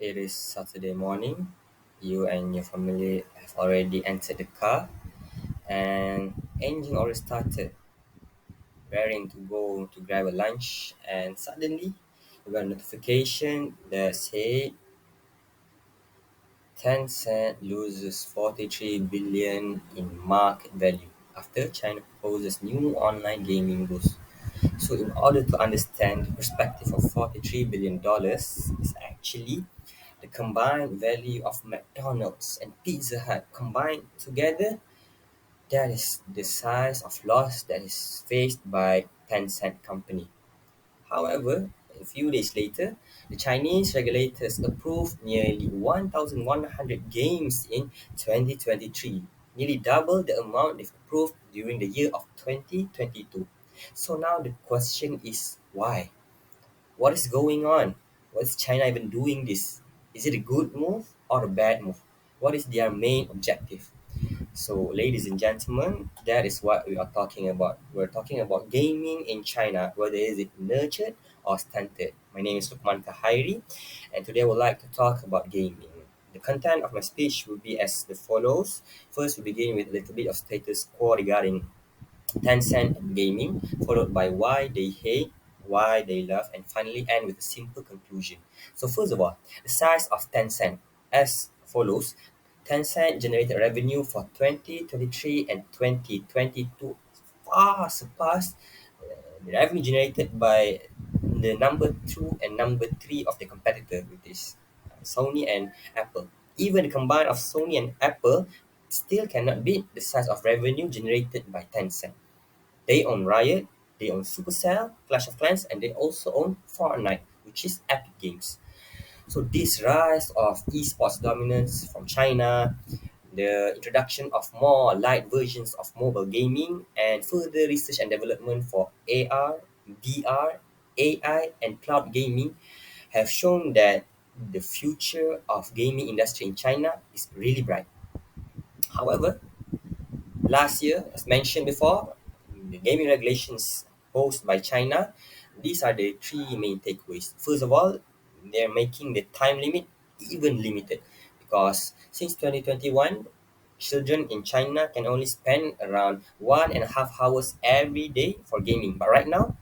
It is Saturday morning. You and your family have already entered the car, and engine already started, raring to go to grab a lunch. And suddenly, you got a notification that said Tencent loses 43 billion in market value after China proposes new online gaming rules. So, in order to understand the perspective of $43 billion is actually the combined value of McDonald's and Pizza Hut combined together, that is the size of loss that is faced by Tencent company. However, a few days later, the Chinese regulators approved nearly 1,100 games in 2023, nearly double the amount they've approved during the year of 2022. So now the question is why? What is going on? What is China even doing this? Is it a good move or a bad move? What is their main objective? So, ladies and gentlemen, that is what we are talking about. We're talking about gaming in China, whether is it nurtured or stunted. My name is Lukman Kahairi, and today I would like to talk about gaming. The content of my speech will be as the follows. First, we begin with a little bit of status quo regarding Tencent and gaming, followed by why they hate, why they love, and finally end with a simple conclusion. So first of all, the size of Tencent as follows. Tencent generated revenue for 2023 and 2022 far surpassed the revenue generated by the number two and number three of the competitor, which is Sony and Apple. Even the combine of Sony and Apple still cannot beat the size of revenue generated by Tencent. They own Riot, they own Supercell, Clash of Clans, and they also own Fortnite, which is Epic Games. So this rise of esports dominance from China, the introduction of more light versions of mobile gaming, and further research and development for AR, VR, AI, and cloud gaming have shown that the future of gaming industry in China is really bright. However, last year, as mentioned before, the gaming regulations posed by China, these are the three main takeaways. First of all, they're making the time limit even limited because since 2021, children in China can only spend around 1.5 hours every day for gaming. But right now,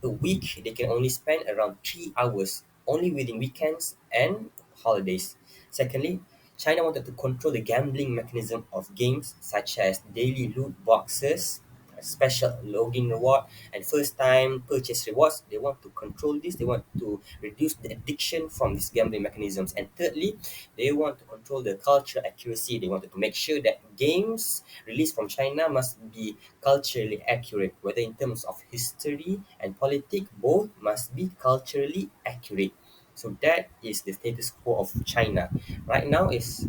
a week they can only spend around 3 hours only within weekends and holidays. Secondly, China wanted to control the gambling mechanism of games such as daily loot boxes, special login reward, and first time purchase rewards. They want to control this, they want to reduce the addiction from these gambling mechanisms. And thirdly, they want to control the cultural accuracy. They wanted to make sure that games released from China must be culturally accurate, whether in terms of history and politics, both must be culturally accurate. So that is the status quo of China. Right now is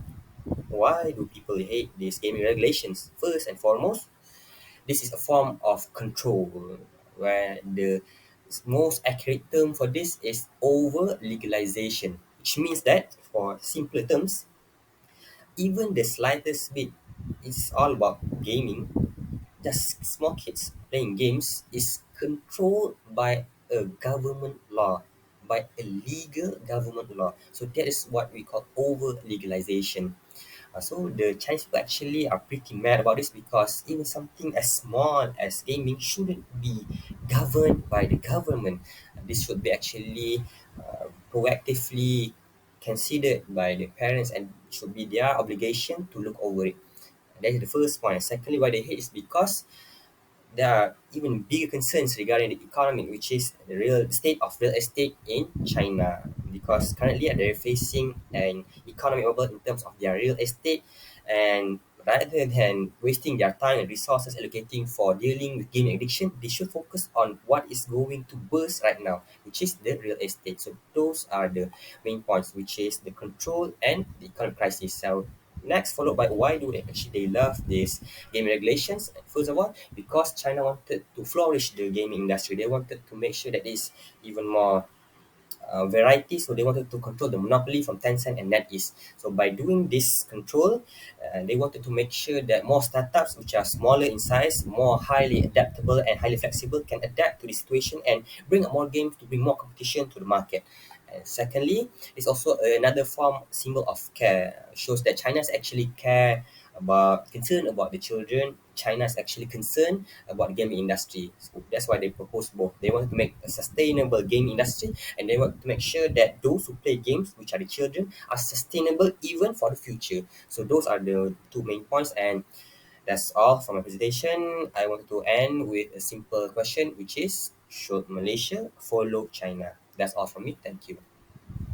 why do people hate these gaming regulations? First and foremost, this is a form of control where the most accurate term for this is over legalization, which means that for simpler terms, even the slightest bit, it's all about gaming. Just small kids playing games is controlled by a government law, by a legal government law. So that is what we call over legalization. So the Chinese people actually are pretty mad about this because even something as small as gaming shouldn't be governed by the government. This should be actually proactively considered by the parents and should be their obligation to look over it. That is the first point. Secondly, why they hate is because there are even bigger concerns regarding the economy, which is the real state of real estate in China. Because currently they're facing an economic bubble in terms of their real estate, and rather than wasting their time and resources allocating for dealing with gaming addiction, they should focus on what is going to burst right now, which is the real estate. So those are the main points, which is the control and the economic crisis. So next, followed by why do they actually they love these gaming regulations? First of all, because China wanted to flourish the gaming industry, they wanted to make sure that is even more variety. So they wanted to control the monopoly from Tencent and NetEase. So by doing this control, they wanted to make sure that more startups, which are smaller in size, more highly adaptable and highly flexible, can adapt to the situation and bring up more games to bring more competition to the market. And secondly, it's also another form symbol of care. Shows that China is actually concerned about the children. China is actually concerned about the gaming industry. So that's why they propose both. They want to make a sustainable game industry, and they want to make sure that those who play games, which are the children, are sustainable even for the future. So those are the two main points, and that's all for my presentation. I want to end with a simple question, which is: should Malaysia follow China? That's all from me. Thank you.